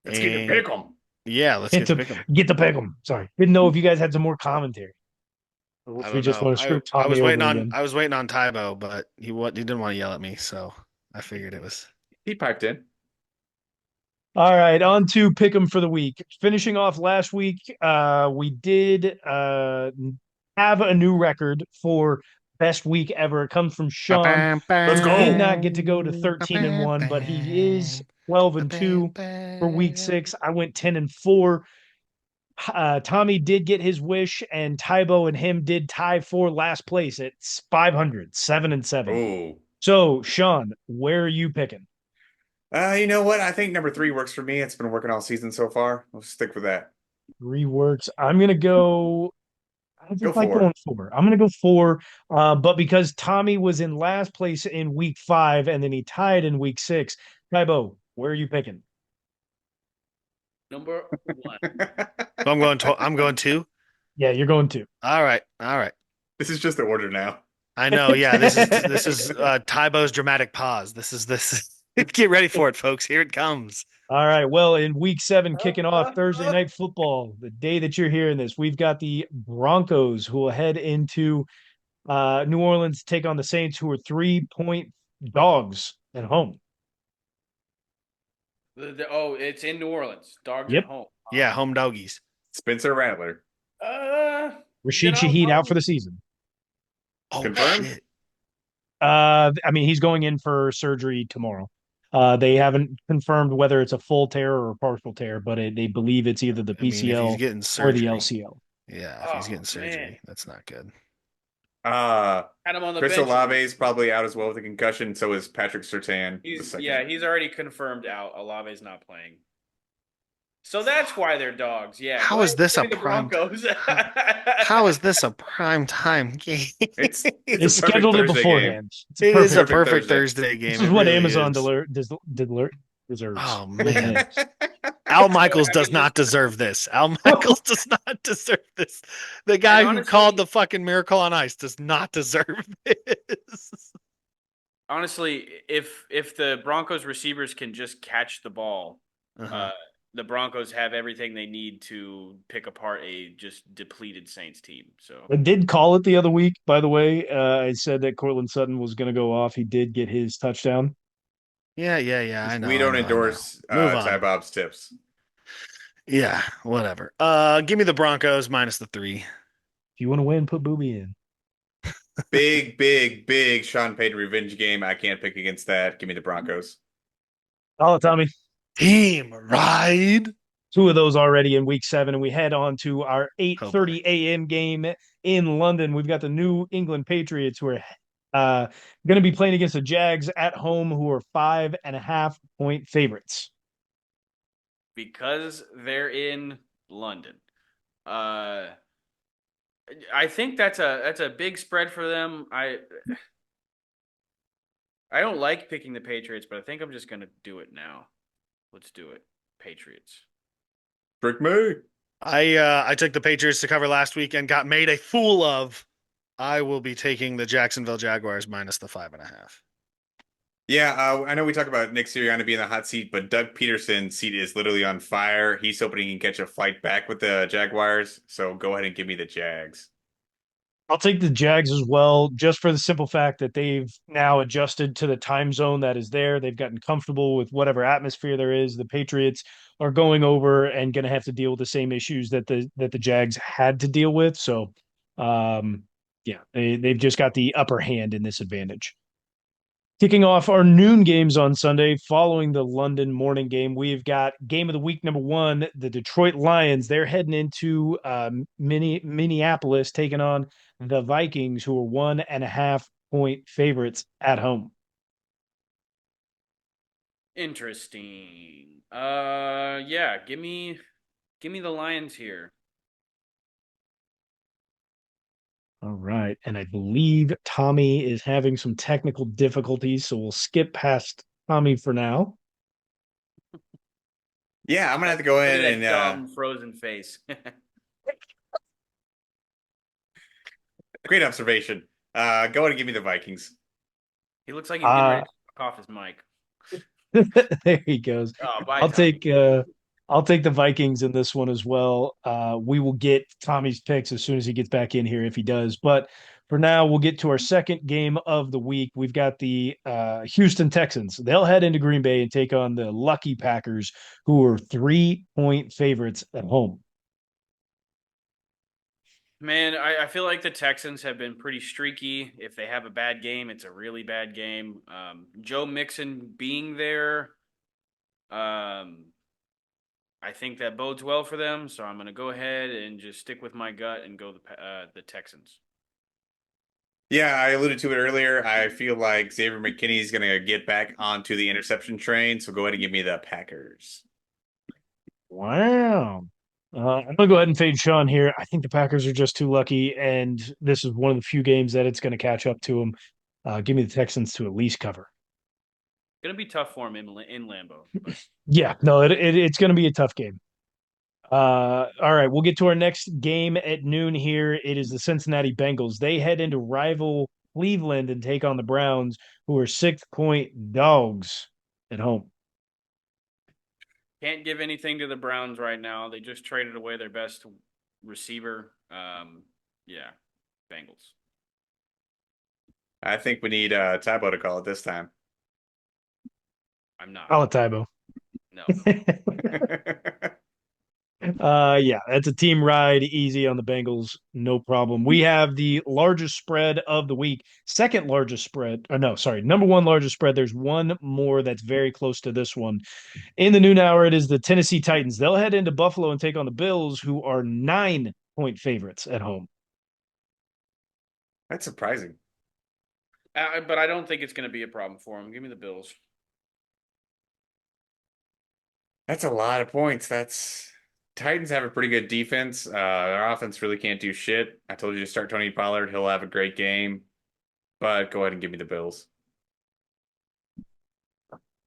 Let's get to And pick them. yeah, let's Get get to to pick them. get to pick them. Sorry, didn't know if you guys had some more commentary. Or I if we don't just know. want to I screw I was Tommy waiting over on again. I was waiting on Tybo, but he didn't want to yell at me, so I figured it was. He piped in. All right, on to pick 'em for the week. Finishing off last week, we did have a new record for best week ever. It comes from Sean. Ba-bam, Let's He did go. not get to go to bam, 13 and ba-bam, 1, but he is bam, 12 and ba-bam, 2 for week bam. 6. I went 10 and 4. Tommy did get his wish, and Tybo and him did tie for last place at 500, 7 and 7. Oh. So, Sean, where are you picking? You know what? I think number three works for me. It's been working all season so far. We'll stick with that. Reworks. I'm gonna go. I Go just like for going 4. I'm gonna go 4. But because Tommy was in last place in week 5 and then he tied in week 6, Tybo, where are you picking? Number one. it. So I'm going two. Yeah, you're going 2. All right, all right. This is just the order now. I know. Yeah, this is Tybo's dramatic pause. This. Get ready for it, folks. Here it comes. All right. Well, in week 7, kicking off Thursday night football, the day that you're hearing this, we've got the Broncos who will head into New Orleans to take on the Saints, who are 3-point dogs at home. It's in New Orleans. Dogs at Yep. home. Yeah, home doggies. Spencer Rattler. Uh, Rashid Shaheed out for the season. Oh Confirmed? shit. I mean, he's going in for surgery tomorrow. They haven't confirmed whether it's a full tear or a partial tear, but they believe it's either the I mean, if he's PCL getting or the surgery, LCL. yeah, if he's oh getting man, surgery, that's not good. Uh, had him on the Chris bench. Olave is probably out as well with a concussion. So is Patrick Surtain, the He's second. he's already confirmed out. Olave's not playing. So that's why they're dogs. Yeah, go How ahead is and this give a me the prime? Broncos. How is this a prime time game? It's a They perfect scheduled it Thursday game. beforehand. It's a It is a perfect. Perfect perfect Thursday. Thursday This game. is It what really Amazon is. deserves. Oh Good man, news. Al So Michaels I does mean, just not deserve this. Al Michaels does not deserve this. The and guy who called honestly, the fucking Miracle on Ice does not deserve this. honestly, if the Broncos receivers can just catch the ball, Uh-huh. uh, the Broncos have everything they need to pick apart a just depleted Saints team. So I did call it the other week, by the way. I said that Cortland Sutton was going to go off. He did get his touchdown. Yeah, yeah, yeah. I know, We I don't know, I know. endorse Move Ty on. Bob's tips. Yeah, whatever. Give me the Broncos minus the 3. If you want to win, put Booby in. Big, big, big Sean Payton revenge game. I can't pick against that. Give me the Broncos. Call it, Tommy. Team ride. 2 of those already in week 7, and we head on to our Oh boy. 8:30 a.m. game in London. We've got the New England Patriots who are going to be playing against the Jags at home, who are 5.5-point favorites. because they're in London, uh, I think that's a big spread for them. I don't like picking the Patriots, but I think I'm just gonna do it now. Let's do it, Patriots. Trick me. I took the Patriots to cover last week and got made a fool of. I will be taking the Jacksonville Jaguars minus the 5.5. Yeah, I know we talk about Nick Sirianni being in the hot seat, but Doug Peterson's seat is literally on fire. He's hoping he can catch a flight back with the Jaguars. So go ahead and give me the Jags. I'll take the Jags as well, just for the simple fact that they've now adjusted to the time zone that is there. They've gotten comfortable with whatever atmosphere there is. The Patriots are going over and going to have to deal with the same issues that the Jags had to deal with. So, yeah, they've just got the upper hand in this advantage. Kicking off our noon games on Sunday, following the London morning game, we've got game of the week number 1, the Detroit Lions. They're heading into Minneapolis, taking on the Vikings, who are 1.5-point favorites at home. Interesting. Yeah, give me the Lions here. All right. And I believe Tommy is having some technical difficulties, so we'll skip past Tommy for now. Yeah, I'm gonna have to go Look in at and that dumb frozen face. great observation. Go ahead and give me the Vikings. He looks like he's getting Uh ready to fuck off his mic. there he goes. Oh, bye, I'll Tommy. take I'll take the Vikings in this one as well. We will get Tommy's picks as soon as he gets back in here, if he does. But for now, we'll get to our second game of the week. We've got the Houston Texans. They'll head into Green Bay and take on the lucky Packers, who are 3-point favorites at home. Man, I feel like the Texans have been pretty streaky. If they have a bad game, it's a really bad game. Joe Mixon being there, um, I think that bodes well for them. So I'm going to go ahead and just stick with my gut and go the Texans. Yeah, I alluded to it earlier. I feel like Xavier McKinney is going to get back onto the interception train. So go ahead and give me the Packers. Wow. I'm gonna go ahead and fade Sean here. I think the Packers are just too lucky, and this is one of the few games that it's going to catch up to them. Give me the Texans to at least cover. Going to be tough for him in Lambeau. But Yeah, no, it's going to be a tough game. All right, we'll get to our next game at noon here. It is the Cincinnati Bengals. They head into rival Cleveland and take on the Browns, who are 6-point dogs at home. can't give anything to the Browns right now. They just traded away their best receiver. Yeah, Bengals. I think we need Tybo to call it this time. I'm not. Call it Tybo. No. Yeah, that's a team ride, easy on the Bengals, no problem. We have the largest spread of the week, second largest spread. Or no, sorry, number one largest spread. There's one more that's very close to this one. In the noon hour, it is the Tennessee Titans. They'll head into Buffalo and take on the Bills, who are 9-point favorites at home. That's surprising. But I don't think it's going to be a problem for them. Give me the Bills. That's a lot of points. Titans have a pretty good defense. Their offense really can't do shit. I told you to start Tony Pollard. He'll have a great game. But go ahead and give me the Bills.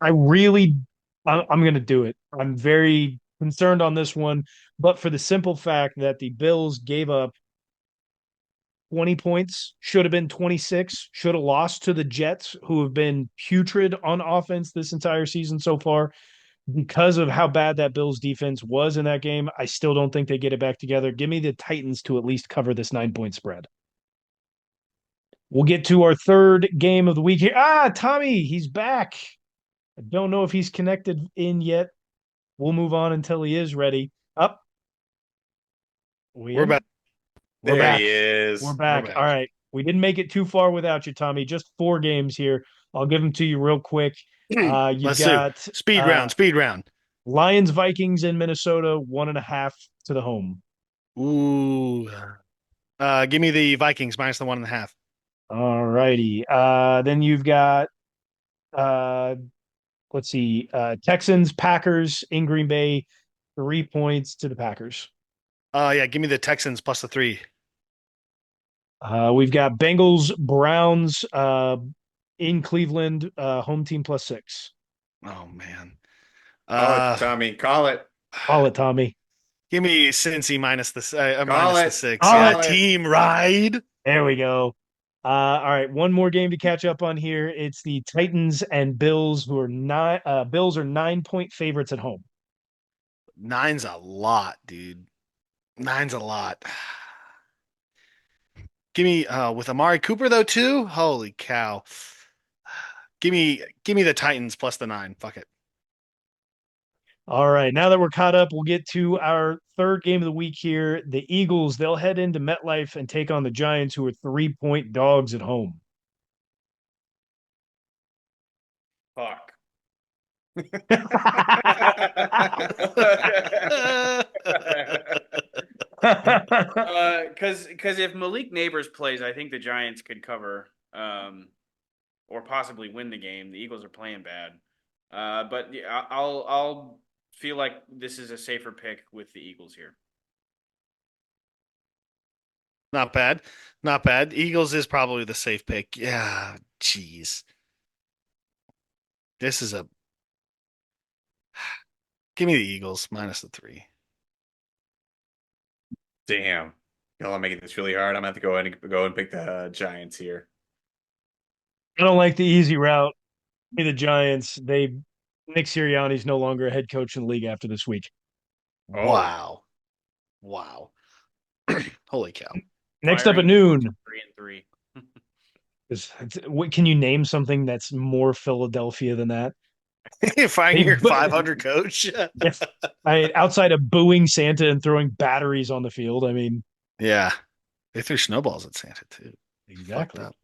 I'm going to do it. I'm very concerned on this one, but for the simple fact that the Bills gave up 20 points, should have been 26, should have lost to the Jets, who have been putrid on offense this entire season so far. Because of how bad that Bills defense was in that game, I still don't think they get it back together. Give me the Titans to at least cover this 9-point spread. We'll get to our third game of the week here. Tommy, he's back. I don't know if he's connected in yet. We'll move on until he is ready. Up. We're back. We're There back. he is. We're back. We're back. All right. We didn't make it too far without you, Tommy. Just 4 games here. I'll give them to you real quick. You've Let's got Speed round. Lions, Vikings in Minnesota, 1.5 to the home. Ooh. Give me the Vikings minus the 1.5. All righty. Then you've got let's see, Texans, Packers in Green Bay, 3 points to the Packers. Yeah, give me the Texans plus the 3. We've got Bengals, Browns in Cleveland, home team plus 6. Oh man. Call it, Tommy. Call it. Call it, Tommy. Give me Cincy minus the Call minus the it. 6. Call Yeah, it. team ride. There we go. All right, one more game to catch up on here. It's the Titans and Bills, who are Bills are 9-point favorites at home. 9's a lot, dude. 9's a lot. Give me with Amari Cooper though too. Holy cow! Give me the Titans plus the 9. Fuck it. All right, now that we're caught up, we'll get to our third game of the week here. The Eagles, they'll head into MetLife and take on the Giants, who are 3-point dogs at home. Fuck. Because if Malik Neighbors plays, I think the Giants could cover, or possibly win the game. The Eagles are playing bad, but yeah, I'll feel like this is a safer pick with the Eagles here. Not bad. Not bad. Eagles is probably the safe pick. Yeah, jeez. This is a give me the Eagles minus the 3. Damn. Y'all are making this really hard. I'm gonna have to go and pick the Giants here. I don't like the easy route. Give me the Giants. Nick Sirianni's no longer a head coach in the league after this week. Oh. Wow. Holy cow. Next up at Firing noon. 3-3. Can you name something that's more Philadelphia than that? Finding They, your 500 coach. yes, outside of booing Santa and throwing batteries on the field. I mean, Yeah. They threw snowballs at Santa too. Fucked exactly. up.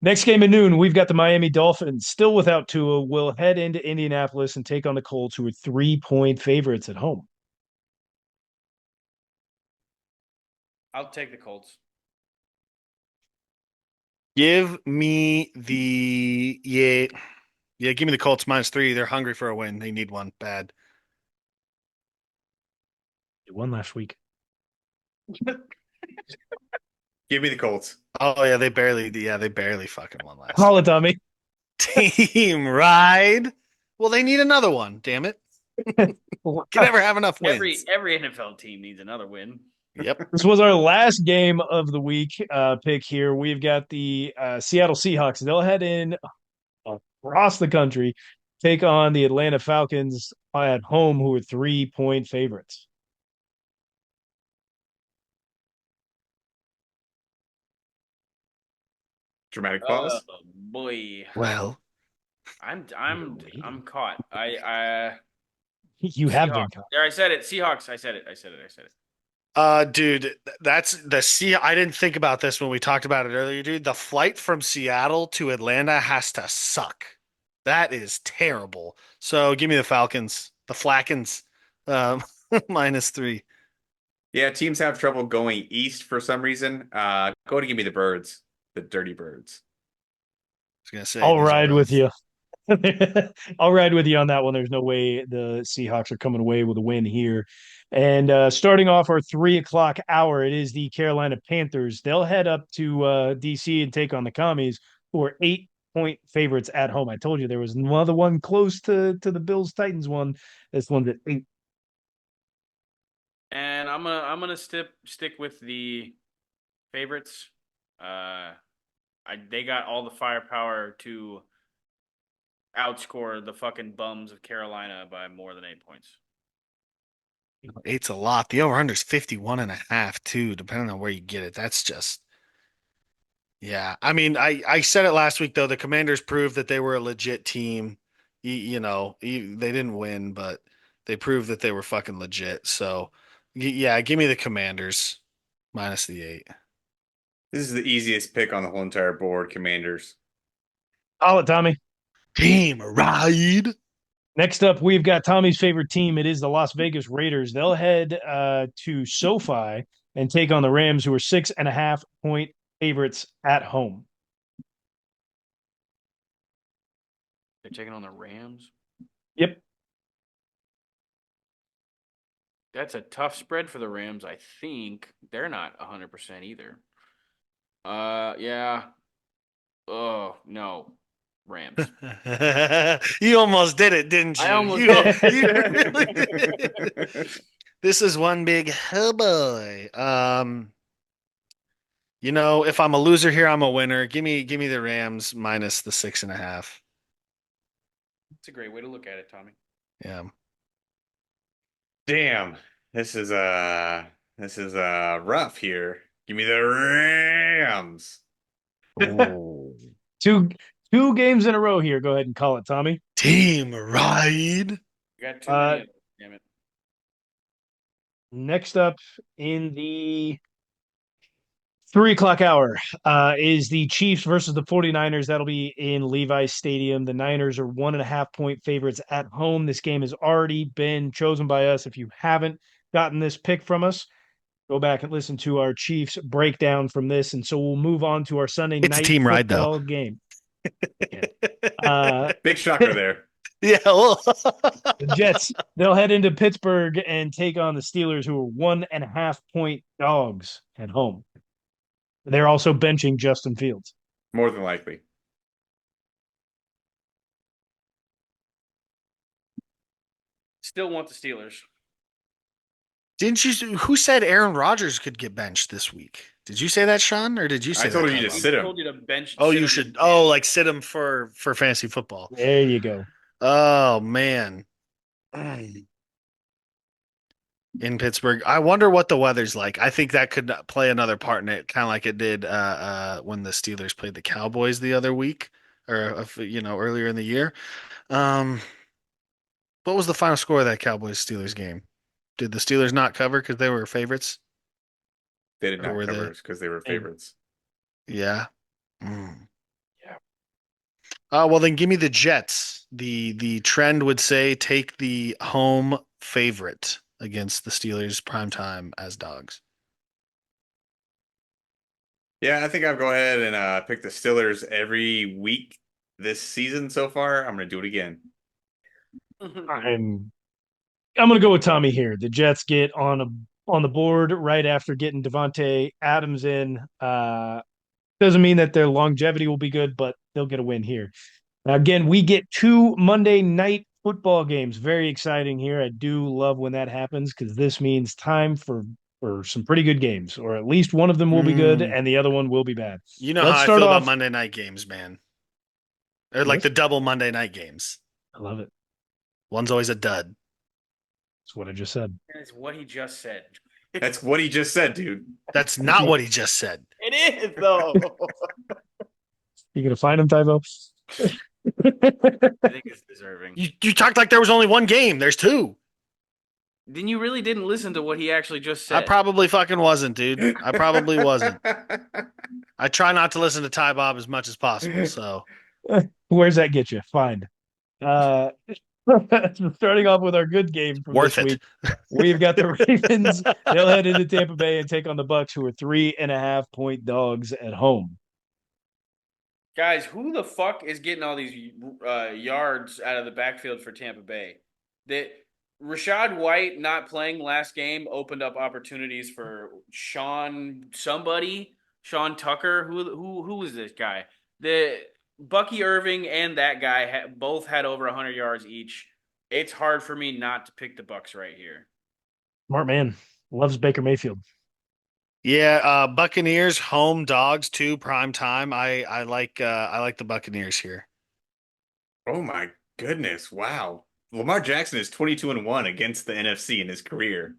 Next game at noon, we've got the Miami Dolphins, still without Tua, will head into Indianapolis and take on the Colts, who are 3-point favorites at home. I'll take the Colts. Give me the give me the Colts -3. They're hungry for a win. They need one bad. They won last week. Give me the Colts. Oh yeah, they barely fucking won last. Call it, Tommy. Team ride. Well, they need another one. Damn it! Can never have enough wins. Every NFL team needs another win. Yep. This was our last game of the week pick here. We've got the Seattle Seahawks. They'll head in across the country, take on the Atlanta Falcons at home, who are 3-point favorites. Dramatic pause. Oh boy, Well, I'm caught. I You have been Seahawks. caught. There, I said it. Seahawks. I said it. dude, that's the sea. I didn't think about this when we talked about it earlier, dude. The flight from Seattle to Atlanta has to suck. That is terrible. So give me the Falcons, the Flackens, -3. Yeah, teams have trouble going east for some reason. Go ahead and give me the birds, the dirty birds. I was gonna say I'll these are ride with both- you. I'll ride with you on that one. There's no way the Seahawks are coming away with a win here. And starting off our 3 o'clock hour, it is the Carolina Panthers. They'll head up to DC and take on the Commies, who are 8-point favorites at home. I told you there was another one close to the Bills Titans one. This one's at 8. And I'm gonna stick with the favorites. They got all the firepower to outscore the fucking bums of Carolina by more than 8 points. 8's a lot. The over under is 51.5 too, depending on where you get it. That's just yeah. I mean, I said it last week though. The Commanders proved that they were a legit team. They didn't win, but they proved that they were fucking legit. So yeah, give me the Commanders -8. This is the easiest pick on the whole entire board, Commanders. Call it, Tommy. Team ride. Next up, we've got Tommy's favorite team. It is the Las Vegas Raiders. They'll head to SoFi and take on the Rams, who are 6.5-point favorites at home. They're taking on the Rams. Yep. That's a tough spread for the Rams. I think they're not 100% either. Yeah. Oh no, Rams. You almost did it, didn't you? I almost You- did. you really did. This is one big oh boy. If I'm a loser here, I'm a winner. Give me the Rams minus the 6.5. It's a great way to look at it, Tommy. Yeah. Damn, this is rough here. Give me the Rams. Two games in a row here. Go ahead and call it, Tommy. Team ride. You got too many. of them, damn it. Next up in the 3 o'clock hour is the Chiefs versus the 49ers. That'll be in Levi's Stadium. The Niners are 1.5-point favorites at home. This game has already been chosen by us. If you haven't gotten this pick from us, go back and listen to our Chiefs breakdown from this. And so we'll move on to our Sunday It's a night team ride, football though. game. Yeah. Big shocker there. Yeah. Well. The Jets, they'll head into Pittsburgh and take on the Steelers, who are 1.5-point dogs at home. They're also benching Justin Fields. More than likely. Still want the Steelers. Didn't you? Who said Aaron Rodgers could get benched this week? Did you say that, Sean, or did you say I told that, you to Tom? sit him. Told you to bench. Oh, sit you him should. in- Oh, like sit him for fantasy football. There you go. Oh man. Mm. in Pittsburgh. I wonder what the weather's like. I think that could play another part in it, kind of like it did when the Steelers played the Cowboys the other week, or earlier in the year. Um, what was the final score of that Cowboys Steelers game? Did the Steelers not cover because they were favorites, They did or not were cover they? us because they were They- favorites. Yeah. Mm. Yeah. Well, then give me the Jets. The trend would say take the home favorite against the Steelers primetime as dogs. Yeah, I think I'll go ahead and pick the Steelers every week this season so far. I'm going to do it again. I'm I'm gonna go with Tommy here. The Jets get on the board right after getting Devontae Adams in. Doesn't mean that their longevity will be good, but they'll get a win here. Now, again, we get two Monday night football games. Very exciting here. I do love when that happens because this means time for some pretty good games, or at least one of them will be good Mm. and the other one will be bad. You know Let's how I start feel about off. Monday night games, man. Or like Yes, the double Monday night games. I love it. One's always a dud. That's what I just said. It's what he just said. That's what he just said, dude. That's not what he just said. It is though. You gonna find him, Tybo? I think it's deserving. You talked like there was only one game. There's two. Then you really didn't listen to what he actually just I said. probably fucking wasn't, dude. I probably wasn't. I try not to listen to Ty Bob as much as possible. So Where's that get you? Find. Uh, starting off with our good game from worth this it. week, we've got the Ravens. They'll head into Tampa Bay and take on the Bucks, who are 3.5-point dogs at home. Guys, who the fuck is getting all these yards out of the backfield for Tampa Bay? That Rashad White not playing last game opened up opportunities for Sean Tucker. Who was this guy? The Bucky Irving and that guy both had over 100 yards each. It's hard for me not to pick the Bucks right here. Smart man loves Baker Mayfield. Yeah, Buccaneers home dogs too, prime time. I like the Buccaneers here. Oh my goodness. Wow. Lamar Jackson is 22-1 against the NFC in his career.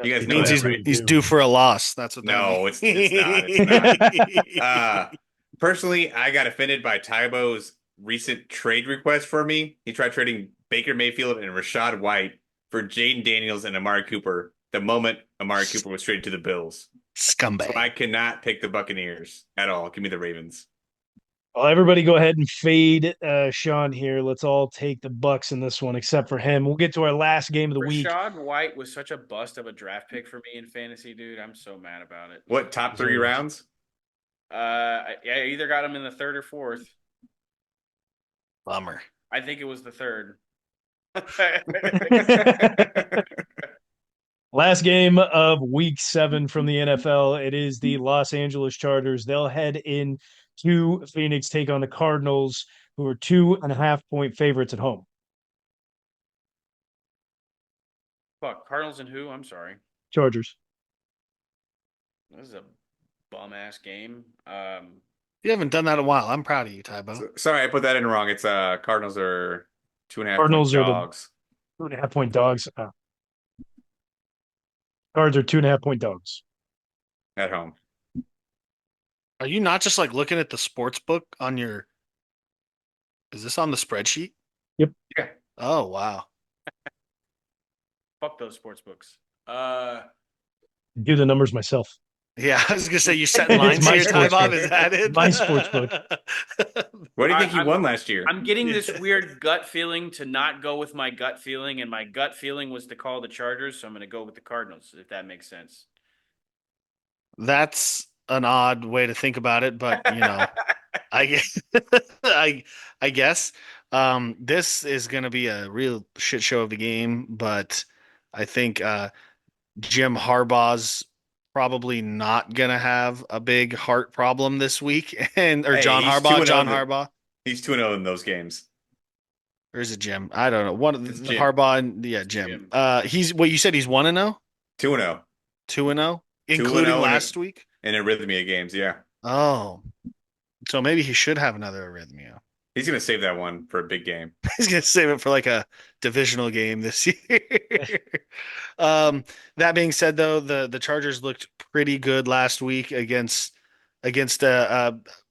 You guys It know means that, right? he's due for a loss. That's what that No, means. it's not. Personally, I got offended by Tybo's recent trade request for me. He tried trading Baker Mayfield and Rashad White for Jaden Daniels and Amari Cooper the moment Amari Cooper was traded to the Bills. So Scumbag. I cannot pick the Buccaneers at all. Give me the Ravens. Well, everybody go ahead and fade Sean here. Let's all take the Bucks in this one, except for him. We'll get to our last game of the week. Rashad White was such a bust of a draft pick for me in fantasy, dude. I'm so mad about it. What, top 3 rounds? I either got him in the third or fourth. Bummer. I think it was the third. Last game of week 7 from the NFL. It is the Los Angeles Chargers. They'll head in to Phoenix, take on the Cardinals, who are 2.5-point favorites at home. Fuck, Cardinals and who? I'm sorry. Chargers. This is a bum ass game. You haven't done that in a while. I'm proud of you, Tybo. Sorry, I put that in wrong. It's Cardinals are 2.5 Cardinals point are the- dogs 2.5-point dogs. Cards are 2.5-point dogs. at home. Are you not just like looking at the sports book on your? Is this on the spreadsheet? Yep. Yeah. Oh wow. fuck those sports books. Do the numbers myself. Yeah, I was gonna say you set lines It's my here, sports Tybo. book. Is that it? My sports book. What do you think he I'm- won last year? I'm getting this weird gut feeling to not go with my gut feeling, and my gut feeling was to call the Chargers, so I'm going to go with the Cardinals, if that makes sense. That's an odd way to think about it, but I guess I guess this is going to be a real shit show of the game, but I think Jim Harbaugh's probably not going to have a big heart problem this week, or Hey, John he's Harbaugh, 2-0 John in the- Harbaugh, He's 2-0 in those games. or is it Jim? I don't know. One of It's the Jim. Harbaugh and Jim. He's what you said. He's 1-0, 2-0 2-0, 2-0 including in last week. in arrhythmia games. Yeah, Oh, so maybe he should have another arrhythmia. He's gonna save that one for a big game. He's gonna save it for like a divisional game this year. um, that being said, though, the Chargers looked pretty good last week against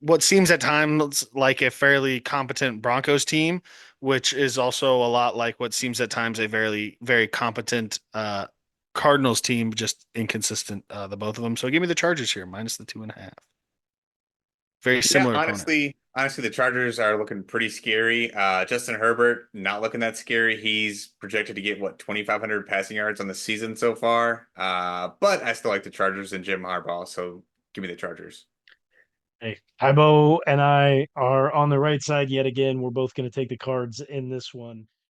what seems at times like a fairly competent Broncos team, which is also a lot like what seems at times a very competent Cardinals team, just inconsistent, the both of them. So give me the Chargers here, minus the 2.5. Very Yeah, similar opponent. honestly, the Chargers are looking pretty scary. Justin Herbert not looking that scary. He's projected to get what 2,500 passing yards on the season so far. But I still like the Chargers and Jim Harbaugh, so give me the Chargers. Hey, Tybo and I are on the right side yet again. We're both going to take the Cards in this one.